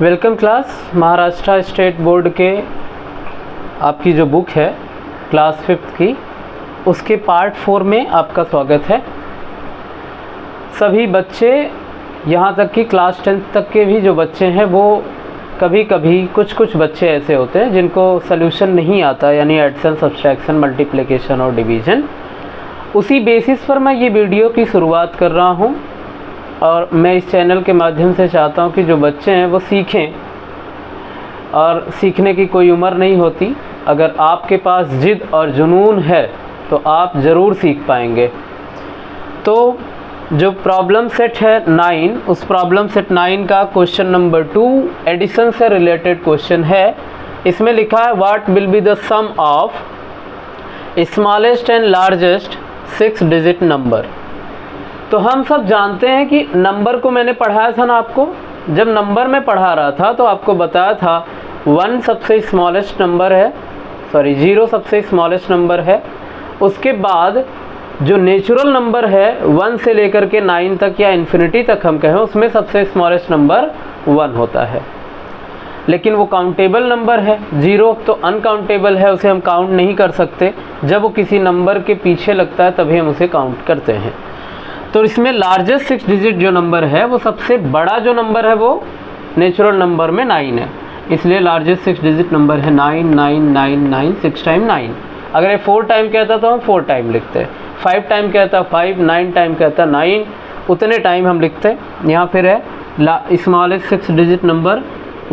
Welcome class. Maharashtra state board के आपकी जो बुक है क्लास 5th की, उसके पार्ट 4 में आपका स्वागत है। सभी बच्चे, यहाँ तक कि क्लास 10th तक के भी जो बच्चे हैं, वो कभी कभी कुछ बच्चे ऐसे होते हैं जिनको सल्यूशन नहीं आता, यानी एडिशन, सब्सट्रैक्शन, मल्टीप्लिकेशन और डिवीज़न। उसी बेसिस पर मैं ये वीडियो की शुरुआत कर रहा हूँ और मैं इस चैनल के माध्यम से चाहता हूँ कि जो बच्चे हैं वो सीखें, और सीखने की कोई उम्र नहीं होती। अगर आपके पास जिद और जुनून है तो आप ज़रूर सीख पाएंगे। तो जो प्रॉब्लम सेट है 9, उस प्रॉब्लम सेट 9 का क्वेश्चन नंबर 2 एडिशन से रिलेटेड क्वेश्चन है। इसमें लिखा है what will be the sum of smallest and largest 6 digit number. तो हम सब जानते हैं कि नंबर को मैंने पढ़ाया था ना आपको, जब नंबर में पढ़ा रहा था तो आपको बताया था 1 सबसे स्मॉलेस्ट नंबर है, 0 सबसे स्मॉलेस्ट नंबर है। उसके बाद जो नेचुरल नंबर है 1 से लेकर के 9 तक या इन्फिनिटी तक हम कहें, उसमें सबसे स्मॉलेस्ट नंबर 1 होता है। लेकिन वो काउंटेबल नंबर है। 0 तो अनकाउंटेबल है, उसे हम काउंट नहीं कर सकते। जब वो किसी नंबर के पीछे लगता है तभी हम उसे काउंट करते हैं। तो इसमें लार्जेस्ट 6 डिजिट जो नंबर है, वो सबसे बड़ा जो नंबर है वो नेचुरल नंबर में 9 है, इसलिए लार्जेस्ट 6 डिजिट नंबर है 9999, 6 टाइम 9। अगर ये 4 टाइम कहता तो हम 4 टाइम लिखते, 5 टाइम कहता 5, 9 टाइम कहता 9, उतने टाइम हम लिखते। यहाँ फिर है स्मॉलेस्ट 6 डिजिट नंबर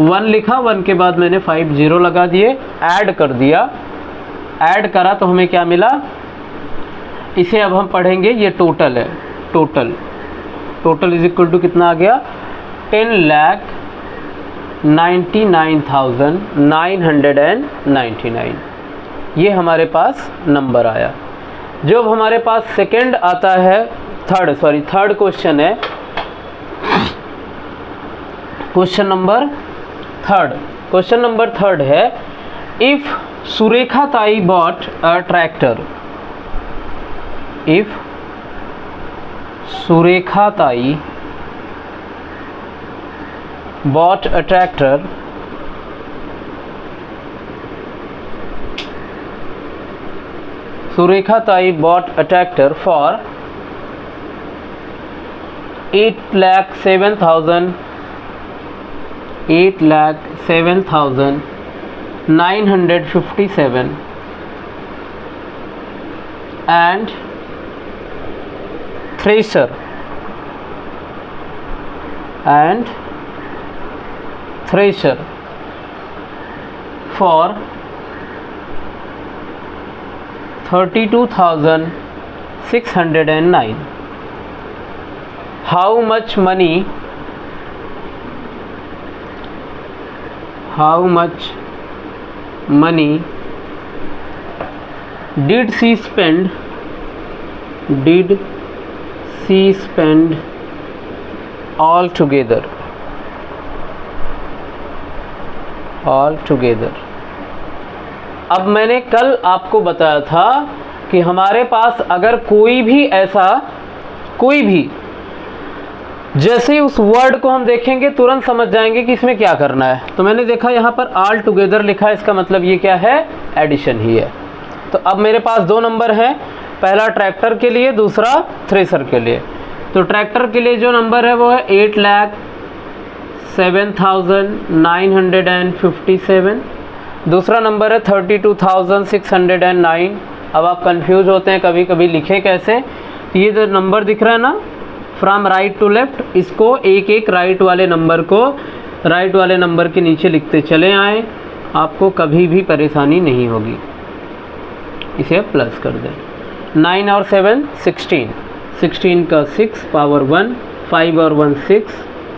1 लिखा, 1 के बाद मैंने 5 0 लगा दिए, ऐड कर दिया। ऐड करा तो हमें क्या मिला, इसे अब हम पढ़ेंगे। ये टोटल है, टोटल इज इक्वल टू कितना आ गया, 10,99,999। ये हमारे पास नंबर आया। जो हमारे पास सेकंड आता है, थर्ड क्वेश्चन है, क्वेश्चन नंबर थर्ड है, इफ सुरेखा ताई bought a tractor, if Surekha ताई bought a tractor Surekha Tai bought a tractor for 8,07,957 and thresher for 32,609. How much money did she spend all together? अब मैंने कल आपको बताया था कि हमारे पास अगर कोई भी जैसे उस वर्ड को हम देखेंगे तुरंत समझ जाएंगे कि इसमें क्या करना है। तो मैंने देखा यहाँ पर ऑल टुगेदर लिखा है, इसका मतलब ये क्या है, एडिशन ही है। तो अब मेरे पास 2 नंबर हैं, पहला ट्रैक्टर के लिए, दूसरा थ्रेसर के लिए। तो ट्रैक्टर के लिए जो नंबर है वो है 8,07,957। दूसरा नंबर है 32,609। अब आप कंफ्यूज होते हैं कभी कभी लिखें कैसे। ये जो नंबर दिख रहा है ना, फ्रॉम राइट टू लेफ्ट, इसको एक राइट वाले नंबर को राइट वाले नंबर के नीचे लिखते चले आए, आपको कभी भी परेशानी नहीं होगी। इसे प्लस कर दें। 9 और 7 16, 16 का 6 पावर 1, 5 और 1 6,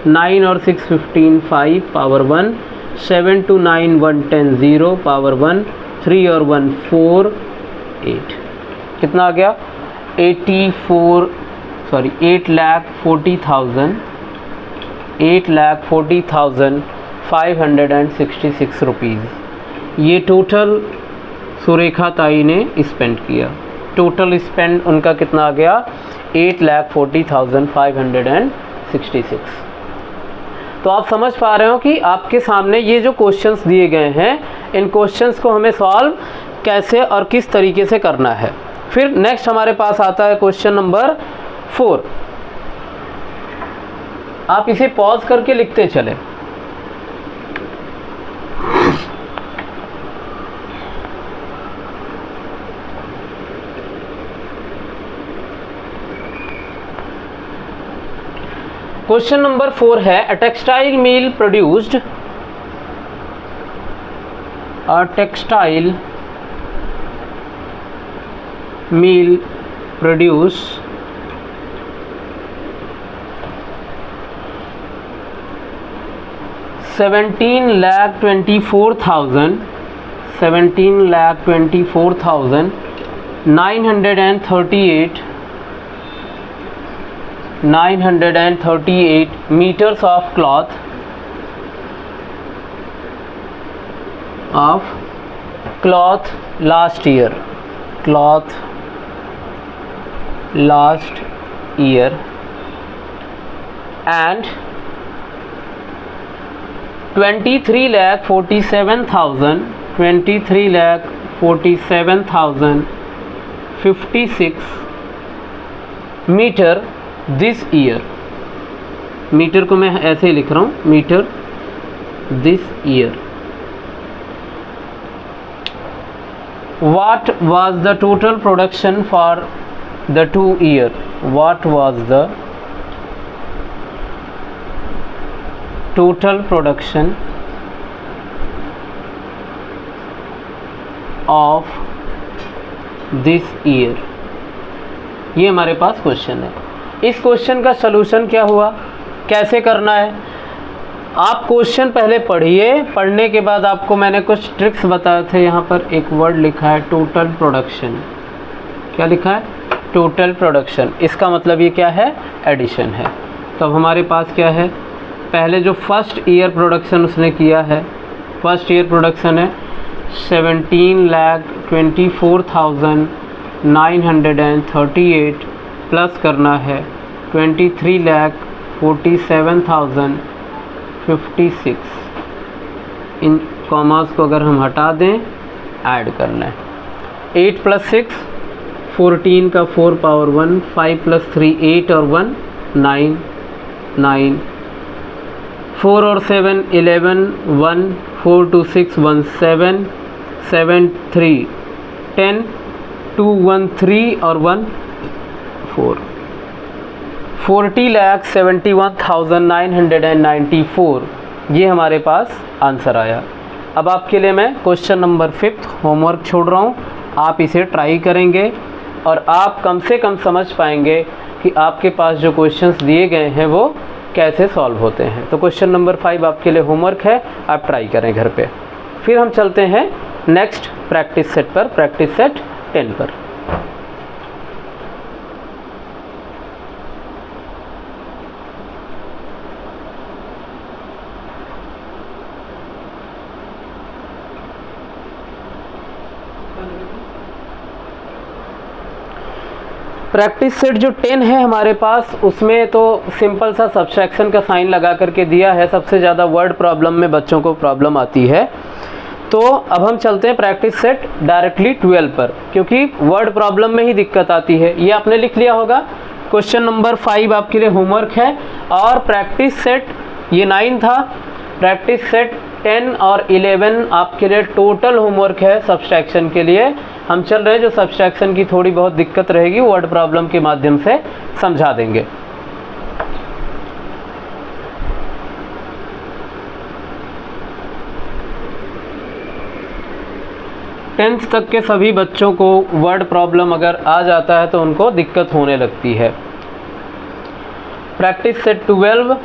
9 और 6 15, 5 पावर 1, 7 to 9 1 10 0 पावर 1, 3 और 1 4 8। कितना आ गया, 8,40,566 रुपीज़। ये टोटल सुरेखा ताई ने स्पेंड किया। टोटल स्पेंड उनका कितना आ गया, 8,40,566। तो आप समझ पा रहे हो कि आपके सामने ये जो क्वेश्चंस दिए गए हैं, इन क्वेश्चंस को हमें सॉल्व कैसे और किस तरीके से करना है। फिर नेक्स्ट हमारे पास आता है क्वेश्चन नंबर 4। आप इसे पॉज करके लिखते चले। क्वेश्चन नंबर 4 है, a textile mill produced 17,24,938 meters of cloth last year and 23,47,056 meter this year. Meter को मैं ऐसे ही लिख रहा हूँ, meter this year. What was the total production for the 2 year? What was the total production of this year? ये हमारे पास question है। इस क्वेश्चन का सलूशन क्या हुआ, कैसे करना है, आप क्वेश्चन पहले पढ़िए। पढ़ने के बाद आपको मैंने कुछ ट्रिक्स बताए थे। यहाँ पर एक वर्ड लिखा है टोटल प्रोडक्शन। क्या लिखा है? Total production. इसका मतलब ये क्या है? एडिशन है। तो अब हमारे पास क्या है, पहले जो फर्स्ट ईयर प्रोडक्शन उसने किया है, फर्स्ट ईयर प्रोडक्शन है 17,24,938 प्लस करना है 23,47,056। इन कॉमास को अगर हम हटा दें, ऐड करना है 8 + 6 14 का 4 पावर 1, 5 + 3 8 और 1 9 9, 4 और 7 11 1 4 2 6 1 7 7 3 10 2 1 3 और 1 4 40,71,994 ये हमारे पास आंसर आया। अब आपके लिए मैं क्वेश्चन नंबर 5 होमवर्क छोड़ रहा हूँ। आप इसे ट्राई करेंगे और आप कम से कम समझ पाएंगे कि आपके पास जो क्वेश्चंस दिए गए हैं वो कैसे सॉल्व होते हैं। तो क्वेश्चन नंबर 5 आपके लिए होमवर्क है, आप ट्राई करें घर पे। फिर हम चलते हैं नेक्स्ट प्रैक्टिस सेट पर, प्रैक्टिस सेट 10 पर। प्रैक्टिस सेट जो 10 है हमारे पास, उसमें तो सिंपल सा सब्ट्रैक्शन का साइन लगा करके दिया है। सबसे ज़्यादा वर्ड प्रॉब्लम में बच्चों को प्रॉब्लम आती है। तो अब हम चलते हैं प्रैक्टिस सेट डायरेक्टली 12 पर, क्योंकि वर्ड प्रॉब्लम में ही दिक्कत आती है। ये आपने लिख लिया होगा। क्वेश्चन नंबर 5 आपके लिए होमवर्क है और प्रैक्टिस सेट ये 9 था, प्रैक्टिस सेट 10 और 11 आपके लिए टोटल होमवर्क है सब्ट्रैक्शन के लिए। हम चल रहे हैं, जो सब्ट्रैक्शन की थोड़ी बहुत दिक्कत रहेगी वर्ड प्रॉब्लम के माध्यम से समझा देंगे। टेंथ तक के सभी बच्चों को वर्ड प्रॉब्लम अगर आ जाता है तो उनको दिक्कत होने लगती है। Practice set 12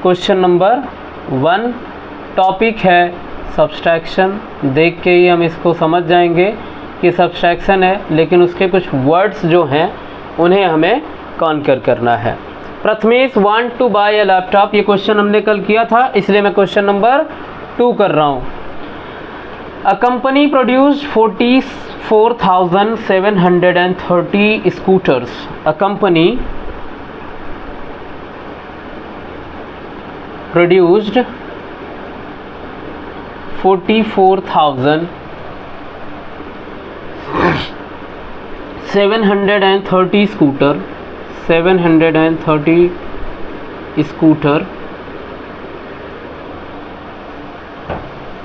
question number 1 topic है सब्ट्रैक्शन। देख के ही हम इसको समझ जाएंगे कि सब्ट्रैक्शन है, लेकिन उसके कुछ वर्ड्स जो हैं उन्हें हमें कॉन्कर करना है। Prathamesh want to buy a laptop, ये क्वेश्चन हमने कल किया था, इसलिए मैं क्वेश्चन नंबर 2 कर रहा हूँ। A company produced 44,730 scooters. A company produced 44,730 scooter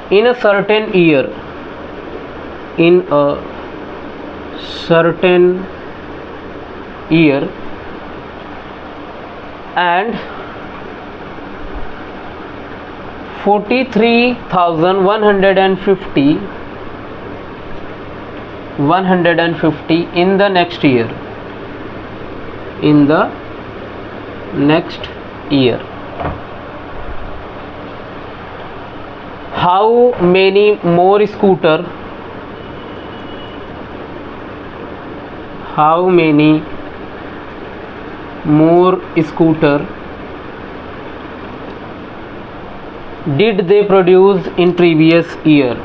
in a certain year, and 43,150 in the next year. How many more scooter did they produce in previous year?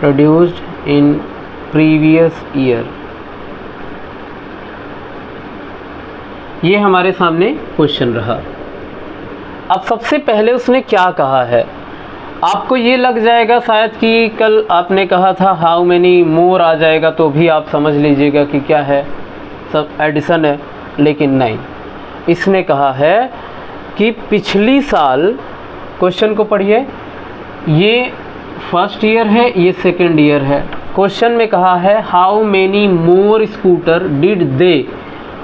Produced in previous year. ये हमारे सामने question रहा। अब सबसे पहले उसने क्या कहा है, आपको ये लग जाएगा शायद कि कल आपने कहा था हाउ मैनी मोर आ जाएगा तो भी आप समझ लीजिएगा कि क्या है, सब एडिशन है, लेकिन नहीं। इसने कहा है कि पिछली साल, क्वेश्चन को पढ़िए, ये फर्स्ट ईयर है, ये सेकेंड ईयर है। क्वेश्चन में कहा है how many more scooter did they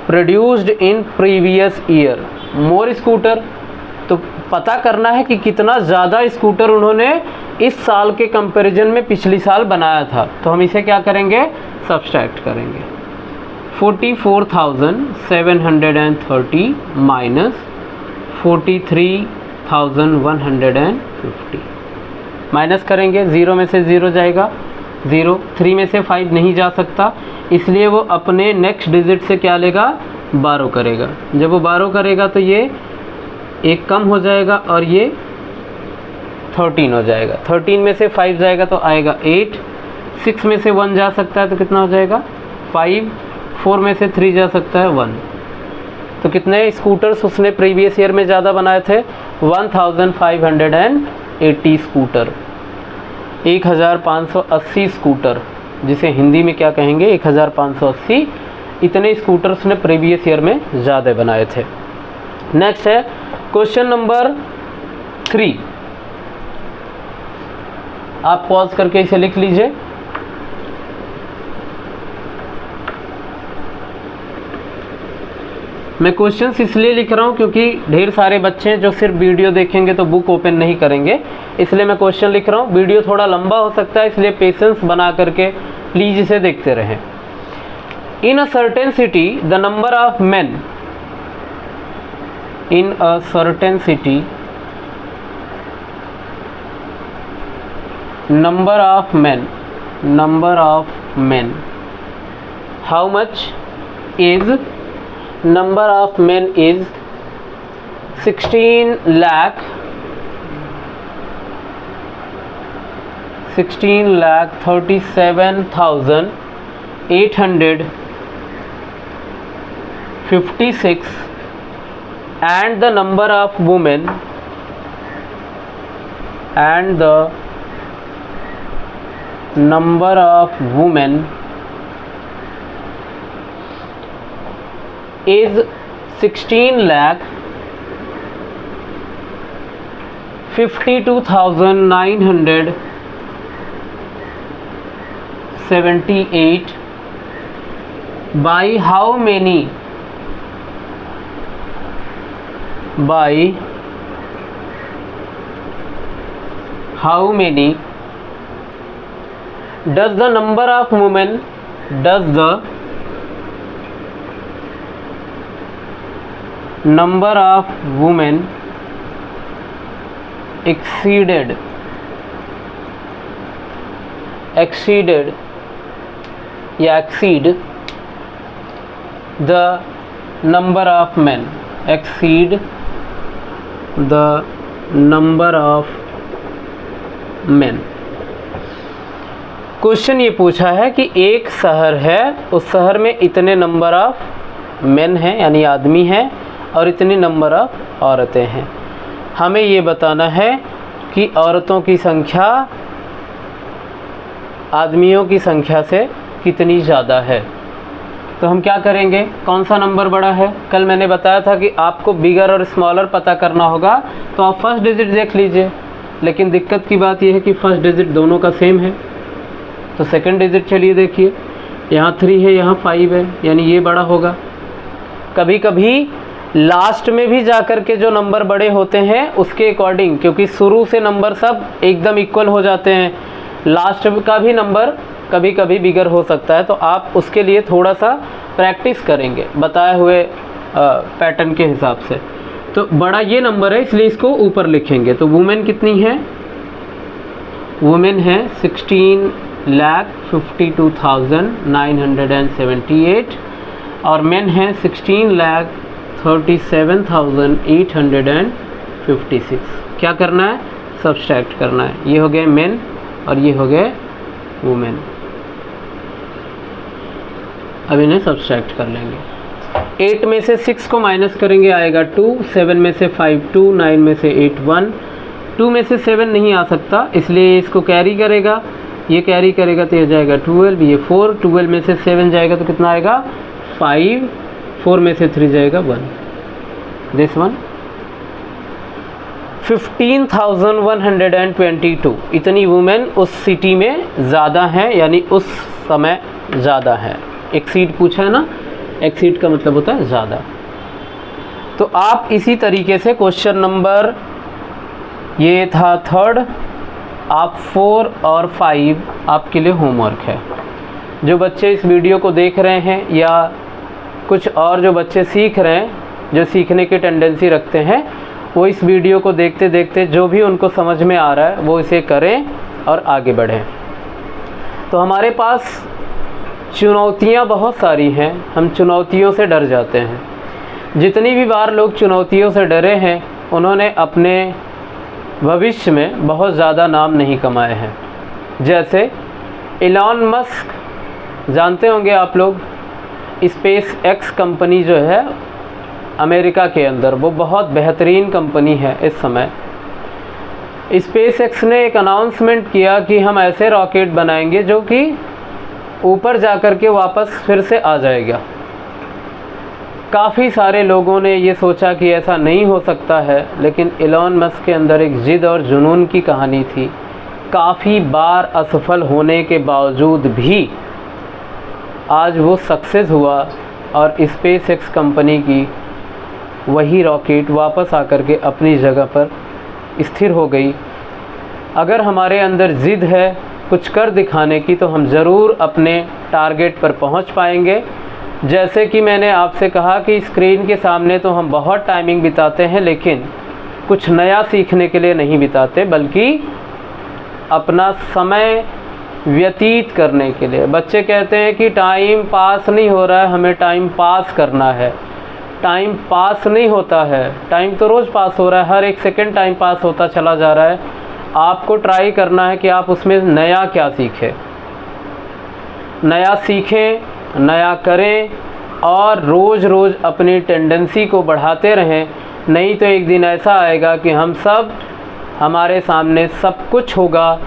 produced in previous year. More scooter तो पता करना है कि कितना ज़्यादा स्कूटर उन्होंने इस साल के कंपैरिजन में पिछली साल बनाया था। तो हम इसे क्या करेंगे, सब्सट्रैक्ट करेंगे। 44,730 माइनस 43,150 माइनस करेंगे, 0 में से 0 जाएगा, 0, 3 में से 5 नहीं जा सकता, इसलिए वो अपने नेक्स्ट डिजिट से क्या लेगा, 12 करेगा। जब वो 12 करेगा तो ये एक कम हो जाएगा और ये 13 हो जाएगा। 13 में से 5 जाएगा तो आएगा 8, 6 में से 1 जा सकता है तो कितना हो जाएगा 5, 4 में से 3 जा सकता है 1। तो कितने स्कूटर्स उसने प्रीवियस ईयर में ज़्यादा बनाए थे, 1580 स्कूटर, 1580 स्कूटर, जिसे हिंदी में क्या कहेंगे 1580, इतने स्कूटर्स ने प्रीवियस ईयर में ज़्यादा बनाए थे। नेक्स्ट है क्वेश्चन नंबर 3, आप पॉज करके इसे लिख लीजिए। मैं क्वेश्चंस इसलिए लिख रहा हूँ क्योंकि ढेर सारे बच्चे हैं जो सिर्फ वीडियो देखेंगे तो बुक ओपन नहीं करेंगे, इसलिए मैं क्वेश्चन लिख रहा हूँ। वीडियो थोड़ा लंबा हो सकता है, इसलिए पेशेंस बना करके प्लीज इसे देखते रहें। In a certain city the number of men, in a certain city number of men, how much is, number of men is 16,37,856 and the number of women is 16,52,978 by how many, does the number of women exceed the number of men, question ये पूछा है कि एक शहर है, उस शहर में इतने नंबर ऑफ मेन हैं यानी आदमी हैं और इतने नंबर ऑफ औरतें हैं। हमें ये बताना है कि औरतों की संख्या आदमियों की संख्या से कितनी ज़्यादा है। तो हम क्या करेंगे, कौन सा नंबर बड़ा है। कल मैंने बताया था कि आपको बिगर और स्मॉलर पता करना होगा, तो आप फर्स्ट डिजिट देख लीजिए। लेकिन दिक्कत की बात यह है कि फर्स्ट डिजिट दोनों का सेम है। तो सेकंड डिजिट चलिए देखिए, यहाँ 3 है, यहाँ 5 है, यानी ये बड़ा होगा। कभी कभी लास्ट में भी जाकर के जो नंबर बड़े होते हैं उसके अकॉर्डिंग, क्योंकि शुरू से नंबर सब एकदम इक्वल हो जाते हैं, लास्ट का भी नंबर कभी कभी बिगर हो सकता है। तो आप उसके लिए थोड़ा सा प्रैक्टिस करेंगे बताए हुए पैटर्न के हिसाब से। तो बड़ा ये नंबर है इसलिए इसको ऊपर लिखेंगे। तो वुमेन कितनी है, वुमेन है 16,52,978 और मेन है 16,37,856। क्या करना है, सब्सट्रैक्ट करना है। ये हो गए मेन और ये हो गए वुमेन। अब इन्हें सब्सट्रैक्ट कर लेंगे। 8 में से 6 को माइनस करेंगे, आएगा 2, 7 में से 5 2, 9 में से 8 1, 2 में से 7 नहीं आ सकता इसलिए इसको कैरी करेगा, ये कैरी करेगा तो ये जाएगा 12, ये 4, 12 में से 7 जाएगा तो कितना आएगा 5, 4 में से 3 जाएगा 1, दिस वन 15,122। इतनी वुमेन उस सिटी में ज़्यादा हैं, यानी उस समय ज़्यादा है। एक्सीड पूछा है ना, एक्सीड का मतलब होता है ज़्यादा। तो आप इसी तरीके से क्वेश्चन नंबर ये था 3rd, आप 4 और 5 आपके लिए होमवर्क है। जो बच्चे इस वीडियो को देख रहे हैं या कुछ और जो बच्चे सीख रहे हैं, जो सीखने की टेंडेंसी रखते हैं, वो इस वीडियो को देखते देखते जो भी उनको समझ में आ रहा है वो इसे करें और आगे बढ़ें। तो हमारे पास चुनौतियाँ बहुत सारी हैं, हम चुनौतियों से डर जाते हैं। जितनी भी बार लोग चुनौतियों से डरे हैं उन्होंने अपने भविष्य में बहुत ज़्यादा नाम नहीं कमाए हैं। जैसे इलॉन मस्क, जानते होंगे आप लोग, स्पेस एक्स कंपनी जो है अमेरिका के अंदर, वो बहुत बेहतरीन कंपनी है इस समय। स्पेस एक्स ने एक अनाउंसमेंट किया कि हम ऐसे रॉकेट बनाएंगे जो कि ऊपर जाकर के वापस फिर से आ जाएगा। काफ़ी सारे लोगों ने ये सोचा कि ऐसा नहीं हो सकता है, लेकिन इलॉन मस्क के अंदर एक ज़िद और जुनून की कहानी थी। काफ़ी बार असफल होने के बावजूद भी आज वो सक्सेस हुआ और स्पेस एक्स कंपनी की वही रॉकेट वापस आकर के अपनी जगह पर स्थिर हो गई। अगर हमारे अंदर ज़िद है कुछ कर दिखाने की तो हम ज़रूर अपने टारगेट पर पहुंच पाएंगे। जैसे कि मैंने आपसे कहा कि स्क्रीन के सामने तो हम बहुत टाइमिंग बिताते हैं, लेकिन कुछ नया सीखने के लिए नहीं बिताते, बल्कि अपना समय व्यतीत करने के लिए। बच्चे कहते हैं कि टाइम पास नहीं हो रहा है, हमें टाइम पास करना है। टाइम पास नहीं होता है, टाइम तो रोज़ पास हो रहा है, हर एक सेकंड टाइम पास होता चला जा रहा है। आपको ट्राई करना है कि आप उसमें नया क्या सीखें, नया सीखें, नया करें और रोज़ रोज़ अपनी टेंडेंसी को बढ़ाते रहें। नहीं तो एक दिन ऐसा आएगा कि हम सब, हमारे सामने सब कुछ होगा,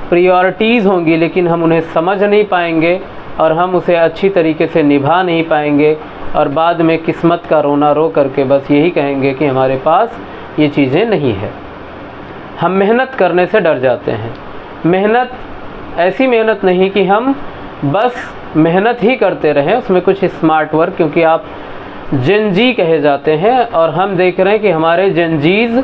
प्रायोरिटीज़ होंगी, लेकिन हम उन्हें समझ नहीं पाएंगे और हम उसे अच्छी तरीके से निभा नहीं पाएंगे और बाद में किस्मत का रोना रो करके बस यही कहेंगे कि हमारे पास ये चीज़ें नहीं है। हम मेहनत करने से डर जाते हैं। मेहनत ऐसी मेहनत नहीं कि हम बस मेहनत ही करते रहें, उसमें कुछ स्मार्ट वर्क, क्योंकि आप जेनजी कहे जाते हैं और हम देख रहे हैं कि हमारे जेनजीज़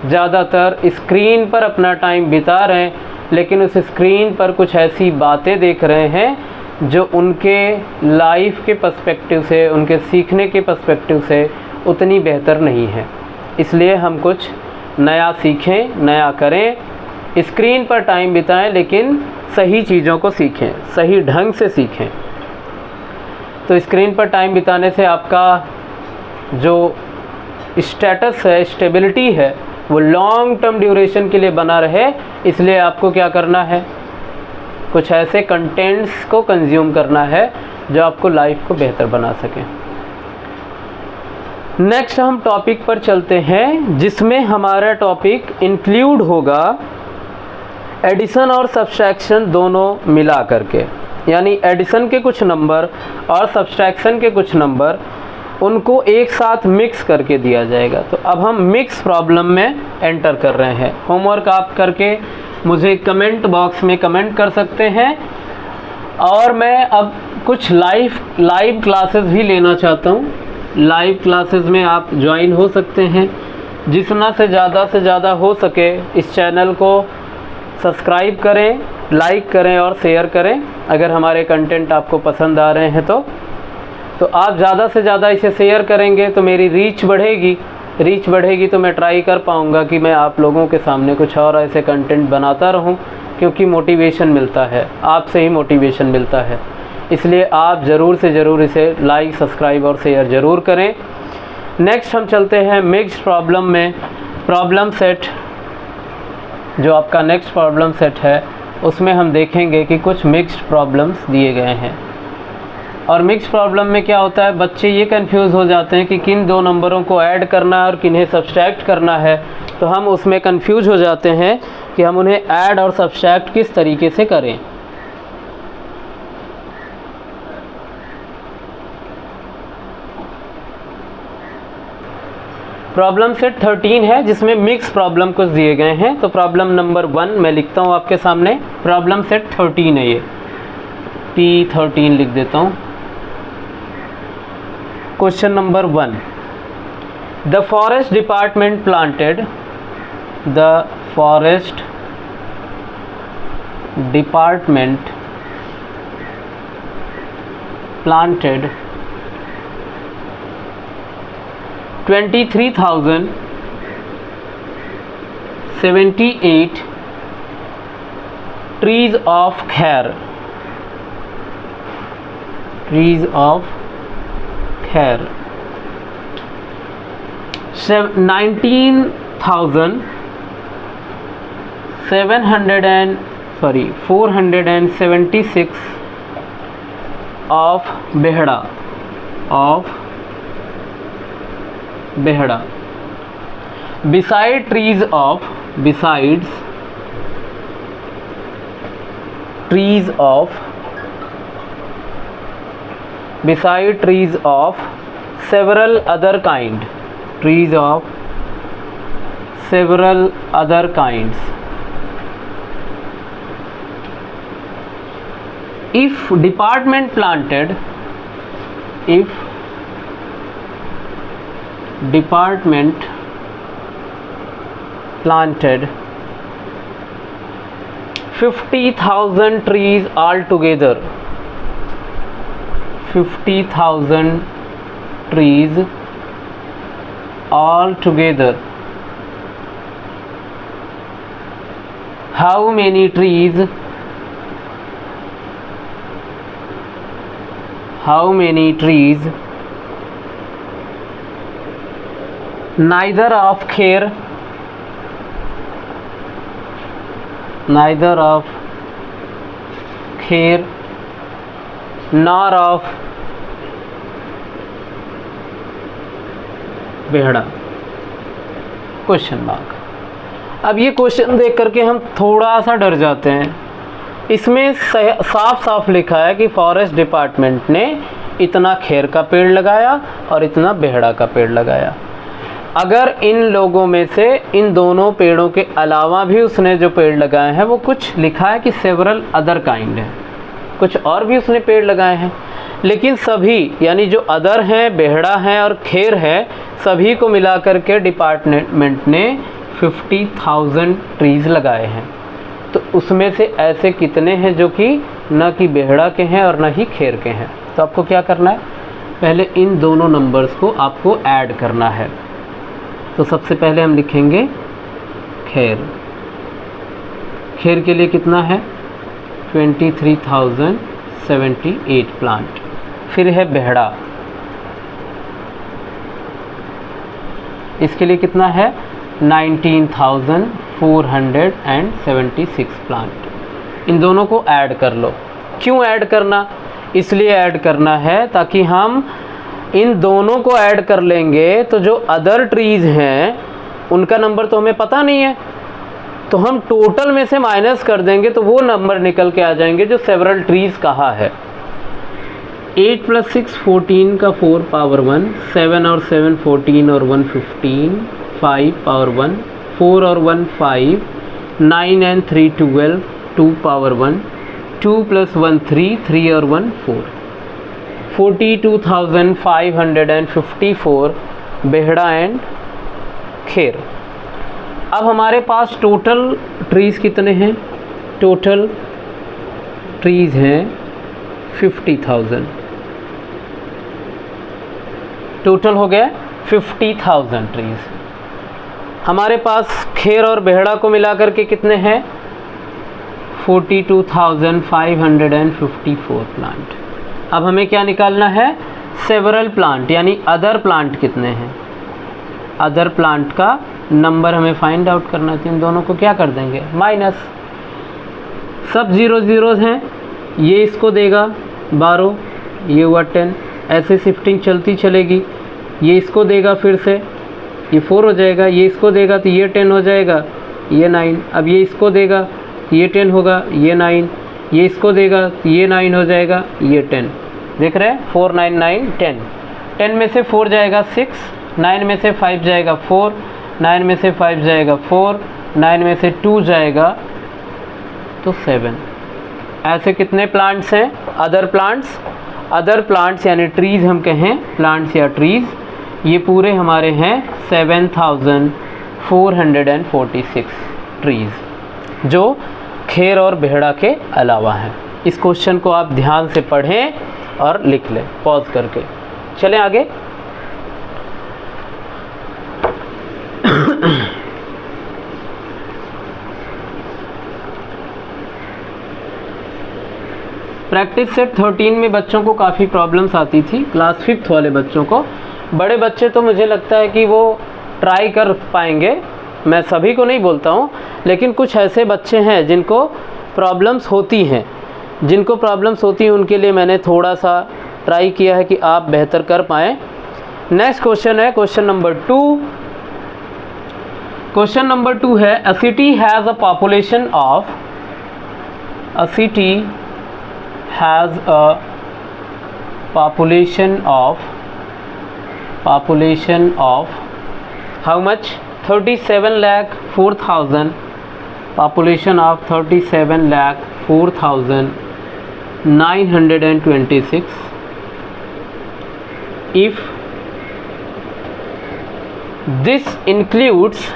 ज़्यादातर स्क्रीन पर अपना टाइम बिता रहे हैं, लेकिन उस स्क्रीन पर कुछ ऐसी बातें देख रहे हैं जो उनके लाइफ के पर्सपेक्टिव से, उनके सीखने के पर्सपेक्टिव से उतनी बेहतर नहीं है। इसलिए हम कुछ नया सीखें, नया करें, स्क्रीन पर टाइम बिताएं, लेकिन सही चीज़ों को सीखें, सही ढंग से सीखें। तो स्क्रीन पर टाइम बिताने से आपका जो स्टेटस है, स्टेबिलिटी है, वो लॉन्ग टर्म ड्यूरेशन के लिए बना रहे। इसलिए आपको क्या करना है, कुछ ऐसे कंटेंट्स को कंज्यूम करना है जो आपको लाइफ को बेहतर बना सके। नेक्स्ट हम टॉपिक पर चलते हैं, जिसमें हमारा टॉपिक इंक्लूड होगा एडिशन और सब्सट्रैक्शन दोनों मिला करके, यानी एडिशन के कुछ नंबर और सब्सट्रैक्शन के कुछ नंबर, उनको एक साथ मिक्स करके दिया जाएगा। तो अब हम मिक्स प्रॉब्लम में एंटर कर रहे हैं। होमवर्क आप करके मुझे कमेंट बॉक्स में कमेंट कर सकते हैं, और मैं अब कुछ लाइव क्लासेस भी लेना चाहता हूँ। लाइव क्लासेस में आप ज्वाइन हो सकते हैं। जितना से ज़्यादा हो सके इस चैनल को सब्सक्राइब करें, लाइक करें और शेयर करें। अगर हमारे कंटेंट आपको पसंद आ रहे हैं तो आप ज़्यादा से ज़्यादा इसे शेयर करेंगे तो मेरी रीच बढ़ेगी तो मैं ट्राई कर पाऊँगा कि मैं आप लोगों के सामने कुछ और ऐसे कंटेंट बनाता रहूँ, क्योंकि मोटिवेशन मिलता है, आपसे ही मोटिवेशन मिलता है। इसलिए आप ज़रूर से ज़रूर इसे लाइक, सब्सक्राइब और शेयर ज़रूर करें। नेक्स्ट हम चलते हैं मिक्स्ड प्रॉब्लम में। प्रॉब्लम सेट जो आपका नेक्स्ट प्रॉब्लम सेट है, उसमें हम देखेंगे कि कुछ मिक्स्ड प्रॉब्लम्स दिए गए हैं। और मिक्स प्रॉब्लम में क्या होता है, बच्चे ये कंफ्यूज हो जाते हैं कि किन दो नंबरों को ऐड करना है और किन्हें सब्सट्रैक्ट करना है। तो हम उसमें कंफ्यूज हो जाते हैं कि हम उन्हें ऐड और सब्सट्रैक्ट किस तरीके से करें। प्रॉब्लम सेट 13 है, जिसमें मिक्स प्रॉब्लम कुछ दिए गए हैं। तो प्रॉब्लम नंबर 1 मैं लिखता हूँ आपके सामने। प्रॉब्लम सेट 13 है, ये P13 लिख देता हूँ। Question number 1, the forest department planted 23,078 trees of khair 476 of behda besides trees of several other kinds. If department planted 50,000 trees altogether, 50,000 trees altogether, how many trees neither of khair nor of बेहड़ा? Question mark. अब ये question देख करके हम थोड़ा सा डर जाते हैं। इसमें साफ साफ लिखा है कि फॉरेस्ट डिपार्टमेंट ने इतना खैर का पेड़ लगाया और इतना बेहड़ा का पेड़ लगाया। अगर इन लोगों में से इन दोनों पेड़ों के अलावा भी उसने जो पेड़ लगाए हैं, वो कुछ लिखा है कि सेवरल अदर काइंड है, कुछ और भी उसने पेड़ लगाए हैं, लेकिन सभी यानी जो अदर हैं, बेहड़ा हैं और खैर है, सभी को मिला करके डिपार्टमेंट ने 50,000 ट्रीज़ लगाए हैं। तो उसमें से ऐसे कितने हैं जो कि न कि बेहड़ा के हैं और न ही खैर के हैं? तो आपको क्या करना है, पहले इन दोनों नंबर्स को आपको ऐड करना है। तो सबसे पहले हम लिखेंगे खैर। खैर के लिए कितना है 23,078 प्लांट। फिर है बेहड़ा, इसके लिए कितना है 19,476 प्लांट। इन दोनों को ऐड कर लो। क्यों ऐड करना? इसलिए ऐड करना है ताकि हम इन दोनों को ऐड कर लेंगे तो जो अदर ट्रीज़ हैं उनका नंबर तो हमें पता नहीं है, तो हम टोटल में से माइनस कर देंगे तो वो नंबर निकल के आ जाएंगे जो सेवरल ट्रीज़ कहा है। 8 + 6 14 का 4 पावर 1, 7 और 7 14 और 1 15, 5 पावर 1, 4 और 1 5, 9 and 3 12, 2 पावर 1, 2 + 1 3, 3 और 1 4, 42,554 बेहड़ा एंड खेर। अब हमारे पास टोटल ट्रीज़ कितने हैं? टोटल ट्रीज़ हैं 50,000। टोटल हो गया 50,000 ट्रीज़। हमारे पास खेर और बेहड़ा को मिलाकर के कितने हैं? 42,554 प्लांट। अब हमें क्या निकालना है? सेवरल प्लांट, यानी अदर प्लांट कितने हैं। अदर प्लांट का नंबर हमें फाइंड आउट करना है। इन दोनों को क्या कर देंगे? माइनस। सब 0 0 हैं, ये इसको देगा 12, ये हुआ 10, ऐसे शिफ्टिंग चलती चलेगी। ये इसको देगा, फिर से ये 4 हो जाएगा, ये इसको देगा तो ये 10 हो जाएगा, ये 9। अब ये इसको देगा, ये 10 होगा, ये 9, ये इसको देगा तो ये 9 हो जाएगा, ये 10। देख रहे हैं? 4 9 9 10। 10 में से 4 जाएगा 6, 9 में से 5 जाएगा 4, 9 में से 5 जाएगा 4, 9 में से 2 जाएगा तो 7। ऐसे कितने प्लांट्स हैं? Other plants. अदर प्लांट्स यानी ट्रीज़ हम कहें, प्लांट्स या ट्रीज़, ये पूरे हमारे हैं 7,446 ट्रीज़ जो खेर और बेहड़ा के अलावा हैं। इस क्वेश्चन को आप ध्यान से पढ़ें और लिख लें पॉज करके। चलें आगे। प्रैक्टिस सेट 13 में बच्चों को काफ़ी प्रॉब्लम्स आती थी, क्लास 5th वाले बच्चों को। बड़े बच्चे तो मुझे लगता है कि वो ट्राई कर पाएंगे, मैं सभी को नहीं बोलता हूँ, लेकिन कुछ ऐसे बच्चे हैं जिनको प्रॉब्लम्स होती हैं, उनके लिए मैंने थोड़ा सा ट्राई किया है कि आप बेहतर कर पाएँ। नेक्स्ट क्वेश्चन है क्वेश्चन नंबर 2। क्वेश्चन नंबर 2 है, अ city has a population of how much? 37,04,000, population of 37,04,926. If this includes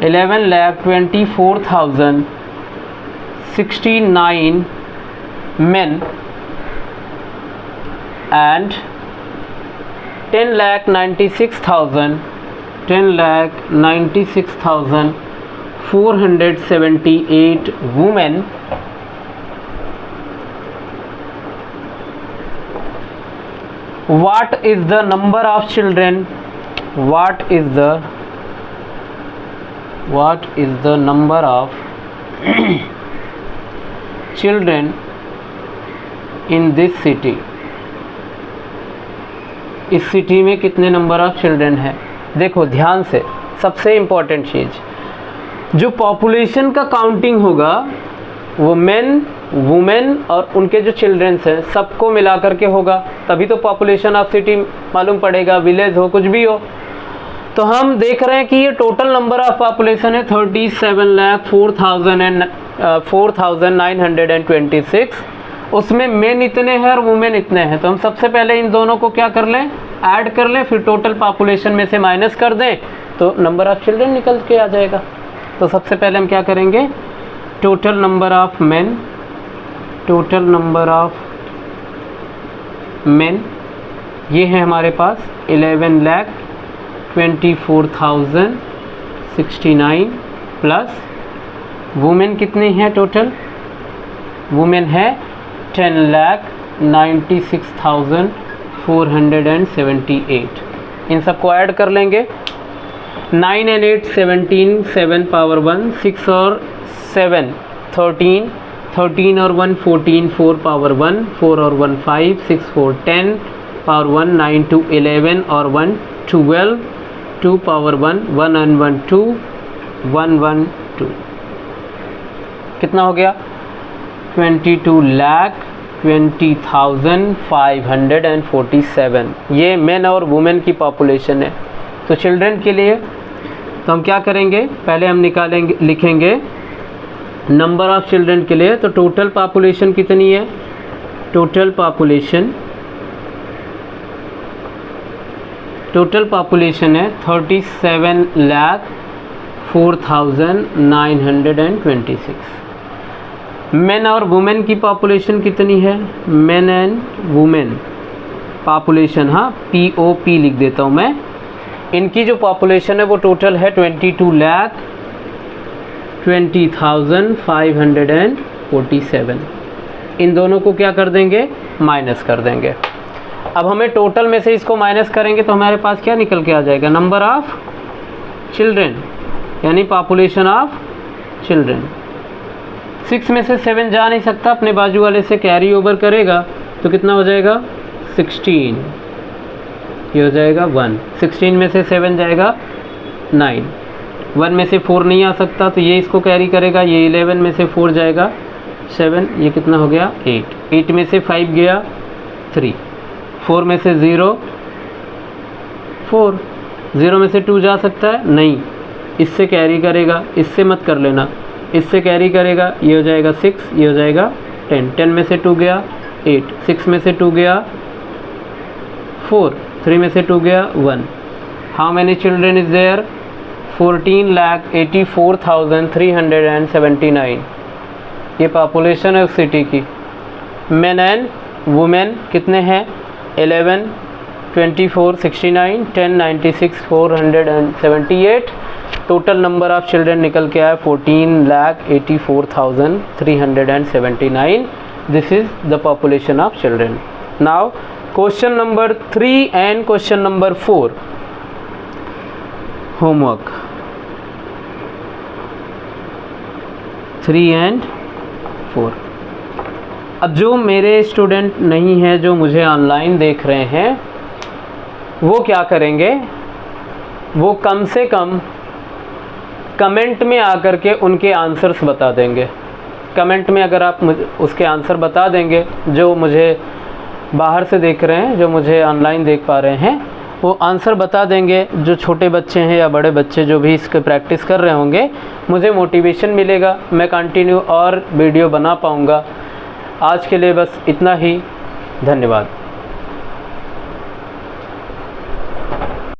11,24,069 men and 10,96,478 women, what is the number of children? What is the number of children in this city? इस city में कितने number of children है? देखो ध्यान से, सबसे important चीज़, जो population का काउंटिंग होगा वो मेन, वुमेन और उनके जो चिल्ड्रंस हैं सबको मिला करके होगा, तभी तो पॉपुलेशन ऑफ सिटी मालूम पड़ेगा, विलेज हो कुछ भी हो। तो हम देख रहे हैं कि ये टोटल नंबर ऑफ पॉपुलेशन है 37,04,926। उसमें मेन इतने हैं और वुमेन इतने हैं, तो हम सबसे पहले इन दोनों को क्या कर लें? ऐड कर लें, फिर टोटल पॉपुलेशन में से माइनस कर दें तो नंबर ऑफ चिल्ड्रन निकल के आ जाएगा। तो सबसे पहले हम क्या करेंगे? टोटल नंबर ऑफ मेन, ये है हमारे पास 11,24,069 प्लस वुमेन कितनी है टोटल? वुमेन है 10,96,478। 478। इन सबको ऐड कर लेंगे। 9 and 8 17, 7 पावर 1, 6 और 7 13, 13 और 1 14, 4 पावर 1, 4 और 1 5, 6 4 10 पावर 1, 9 2 11 और 1 12, 2 पावर 1, 1 and 1 2, 1 1 2। कितना हो गया? 22,20,547। ये मेन और वुमेन की पॉपुलेशन है। तो चिल्ड्रन के लिए तो हम क्या करेंगे, पहले हम निकालेंगे, लिखेंगे नंबर ऑफ चिल्ड्रन के लिए। तो टोटल पॉपुलेशन कितनी है? टोटल पॉपुलेशन है 37,04,926। मेन और वुमेन की पॉपुलेशन कितनी है? मेन एंड वुमेन पॉपुलेशन, हाँ POP लिख देता हूँ मैं। इनकी जो पॉपुलेशन है वो टोटल है 22,20,547। इन दोनों को क्या कर देंगे? माइनस कर देंगे। अब हमें टोटल में से इसको माइनस करेंगे तो हमारे पास क्या निकल के आ जाएगा? नंबर ऑफ चिल्ड्रन, यानी पॉपुलेशन ऑफ चिल्ड्रन। 6 में से 7 जा नहीं सकता, अपने बाजू वाले से कैरी ओवर करेगा तो कितना हो जाएगा? 16। ये हो जाएगा 1। 16 में से 7 जाएगा 9। 1 में से 4 नहीं आ सकता तो ये इसको कैरी करेगा। ये 11 में से 4 जाएगा 7। ये कितना हो गया? 8। 8 में से 5 गया 3। 4 में से 0 4। 0 में से 2 जा सकता है? नहीं, इससे कैरी करेगा, इससे मत कर लेना, इससे कैरी करेगा। ये हो जाएगा 6, ये हो जाएगा 10। 10 में से 2 गया 8। 6 में से 2 गया 4। 3 में से 2 गया 1। How many children is there? 14,84,379। ये पॉपुलेशन है उस सिटी की। मेन एंड वुमेन कितने हैं? 11, 24, 69, 10, 96, 478। टोटल नंबर ऑफ चिल्ड्रन निकल के आया 14,84,379। This is the population of children. Now question number 3 and question number 4 homework. 3 and 4। अब जो मेरे स्टूडेंट नहीं हैं, जो मुझे ऑनलाइन देख रहे हैं, वो क्या करेंगे? वो कम से कम कमेंट में आकर के उनके आंसर्स बता देंगे। कमेंट में अगर आप मुझे उसके आंसर बता देंगे, जो मुझे बाहर से देख रहे हैं, जो मुझे ऑनलाइन देख पा रहे हैं, वो आंसर बता देंगे। जो छोटे बच्चे हैं या बड़े बच्चे जो भी इसके प्रैक्टिस कर रहे होंगे, मुझे मोटिवेशन मिलेगा, मैं कंटिन्यू और वीडियो बना पाऊँगा। आज के लिए बस इतना ही। धन्यवाद।